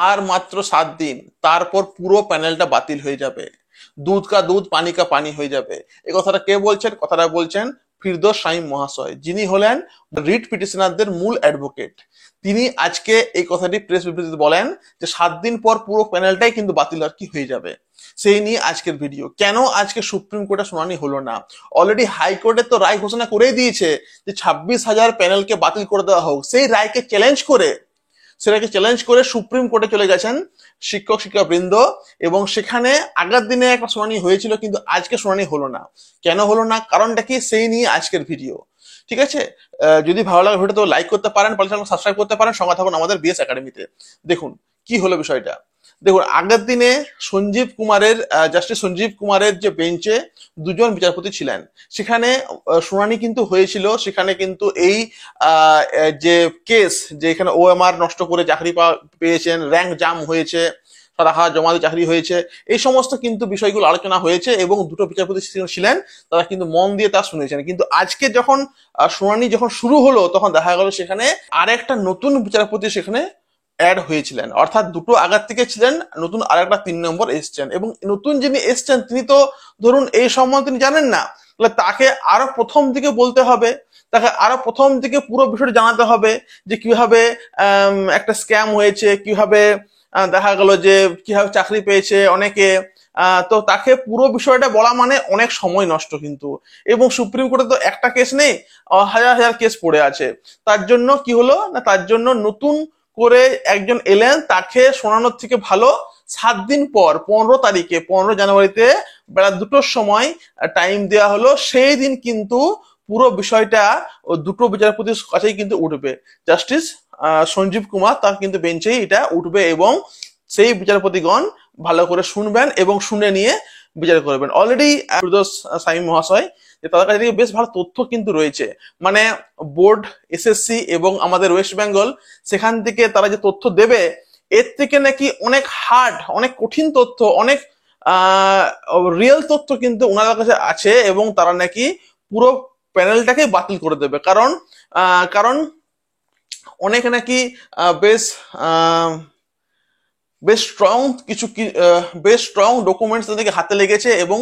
আর মাত্র 7 দিন, তারপর পুরো প্যানেলটা বাতিল হয়ে যাবে, দুধ কা দুধ পানি কা পানি হয়ে যাবে। এই কথাটা কে বলছেন? কথাটা বলছেন ফিরদৌস শামীম মহাশয়, যিনি হলেন রিট পিটিশনারদের মূল অ্যাডভোকেট। তিনি আজকে এই কথাটি প্রেস বিবৃতিতে বলেন যে 7 দিন পর পুরো প্যানেলটাই কিন্তু বাতিল আর কি হয়ে যাবে। সেই নিয়ে আজকের ভিডিও। কেন আজকে সুপ্রিম কোর্টে শুনানি হলো না? অলরেডি হাইকোর্টে তো রায় ঘোষণা করেই দিয়েছে যে 26,000 প্যানেলকে বাতিল করে দেওয়া হোক। সেই রায়কে চ্যালেঞ্জ করে, সেটাকে চ্যালেঞ্জ করে সুপ্রিম কোর্টে চলে গেছেন শিক্ষক শিক্ষা বৃন্দ, এবং সেখানে আগের দিনে একটা শুনানি হয়েছিল, কিন্তু আজকে শুনানি হলো না। কেন হলো না, কারণটা কি, সেই নিয়ে আজকের ভিডিও। ঠিক আছে, যদি ভালো লাগে ভিডিও তো লাইক করতে পারেন, সাবস্ক্রাইব করতে পারেন, সঙ্গে থাকুন আমাদের বিএস একাডেমিতে। দেখুন কি হলো বিষয়টা। দেখুন, আগের দিনে জাস্টিস সঞ্জীব কুমারের যে বেঞ্চে দুজন বিচারপতি ছিলেন, সেখানে শুনানি কিন্তু হয়েছিল। সেখানে কিন্তু এই যে কেস, যে এখানে ওএমআর নষ্ট করে চাকরি পেয়েছেন, র্যাঙ্ক জাম হয়েছে, সাদা জমা দিয়ে চাকরি হয়েছে, এই সমস্ত কিন্তু বিষয়গুলো আলোচনা হয়েছে, এবং দুটো বিচারপতি ছিলেন, তারা কিন্তু মন দিয়ে তা শুনেছেন। কিন্তু আজকে যখন শুনানি যখন শুরু হলো, তখন দেখা গেল সেখানে আরেকটা নতুন বিচারপতি সেখানে অ্যাড হয়েছিলেন, অর্থাৎ দুটো আগার থেকে ছিলেন, নতুন আরেকটা 3 নম্বর এসছেন। এবং নতুন যিনি এসছেন তিনি তো ধরুন এই সম্বন্ধে তিনি জানেন না, তাহলে তাকে আরো প্রথম দিকে বলতে হবে, তাকে আরো প্রথম দিকে পুরো বিষয়টা জানাতে হবে যে কিভাবে একটা স্ক্যাম হয়েছে, কিভাবে দেখা গেল যে কিভাবে চাকরি পেয়েছে অনেকে। তো তাকে পুরো বিষয়টা বলা মানে অনেক সময় নষ্ট কিন্তু। এবং সুপ্রিম কোর্টে তো একটা কেস নেই, হাজার হাজার কেস পড়ে আছে। তার জন্য কি হলো না, তার জন্য নতুন করে একজন এলেন, তাকে শোনানোর থেকে ভালো 7 দিন পর 15 তারিখে, 15 জানুয়ারিতে বেলা 2টোর সময় টাইম দেওয়া হলো। সেই দিন কিন্তু পুরো বিষয়টা দুটো বিচারপতির কাছেই কিন্তু উঠবে। জাস্টিস সঞ্জীব কুমার তার কিন্তু বেঞ্চেই এটা উঠবে, এবং সেই বিচারপতিগণ ভালো করে শুনবেন এবং শুনে নিয়ে বিচার করবেন। অলরেডি ফিরদৌস শামীম মহাশয়, যে তাদের কাছে থেকে বেশ ভালো তথ্য কিন্তু রয়েছে, মানে বোর্ড, এসএসসি এবং আমাদের ওয়েস্ট বেঙ্গল, সেখান থেকে তারা যে তথ্য দেবে, এর থেকে নাকি অনেক হার্ড, অনেক কঠিন তথ্য, অনেক রিয়েল তথ্য কিন্তু ওনাদের কাছে আছে, এবং তারা নাকি পুরো প্যানেলটাকে বাতিল করে দেবে। কারণ কারণ অনেক নাকি বেশ বেশ স্ট্রং কিছু বেশ স্ট্রং ডকুমেন্টস তাদেরকে হাতে লেগেছে, এবং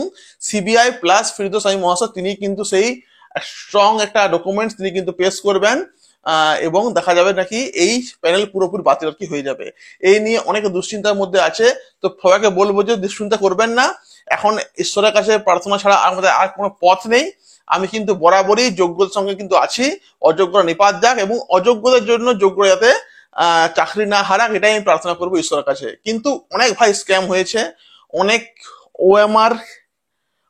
সিবিআই প্লাস ফিরদৌস শামীম মহাশয় তিনি কিন্তু সেই স্ট্রং একটা ডকুমেন্টস তিনি কিন্তু পেশ করবেন, এবং দেখা যাবে নাকি এই প্যানেল পুরোপুরি বাতিল কি হয়ে যাবে। এই নিয়ে অনেকে দুশ্চিন্তার মধ্যে আছে। তো সবাইকে বলবো যে দুশ্চিন্তা করবেন না, এখন ঈশ্বরের কাছে প্রার্থনা ছাড়া আমাদের আর কোনো পথ নেই। আমি কিন্তু বরাবরই যোগ্যতার সঙ্গে কিন্তু আছি, অযোগ্যরা নিপাত যাক, এবং অযোগ্যদের জন্য যোগ্যরা যাতে চাকরি না হারাক, এটাই আমি প্রার্থনা করবো ঈশ্বরের কাছে। কিন্তু অনেক ভাই স্ক্যাম হয়েছে, অনেক ওএমআর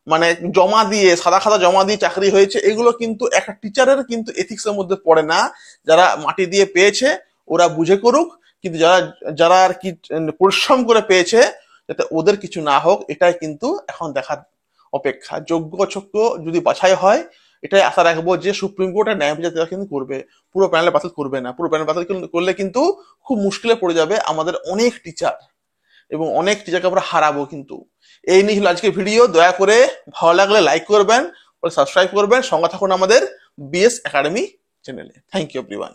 মানে জমা দিয়ে, সাদা খাতা জমা দিয়ে চাকরি হয়েছে। এগুলো কিন্তু একটা টিচারের কিন্তু এথিক্স এর মধ্যে পড়ে না। যারা মাটি দিয়ে পেয়েছে ওরা বুঝে করুক, কিন্তু যারা যারা আর কি পরিশ্রম করে পেয়েছে, যাতে ওদের কিছু না হোক, এটাই কিন্তু এখন দেখার অপেক্ষা। যোগ্য অযোগ্য যদি বাছাই হয়, এটাই আশা রাখবো যে সুপ্রিম কোর্ট আর ন্যায় বিচার কিন্তু করবে, পুরো প্যানেল বাতিল করবে না। পুরো প্যানেল বাতিল করলে কিন্তু খুব মুশকিলে পড়ে যাবে আমাদের অনেক টিচার, এবং অনেক টিচারকে আমরা হারাবো কিন্তু। এই নিয়ে হলো আজকের ভিডিও। দয়া করে ভালো লাগলে লাইক করবেন, সাবস্ক্রাইব করবেন, সঙ্গে থাকুন আমাদের বিএস একাডেমি চ্যানেলে। Thank you everyone.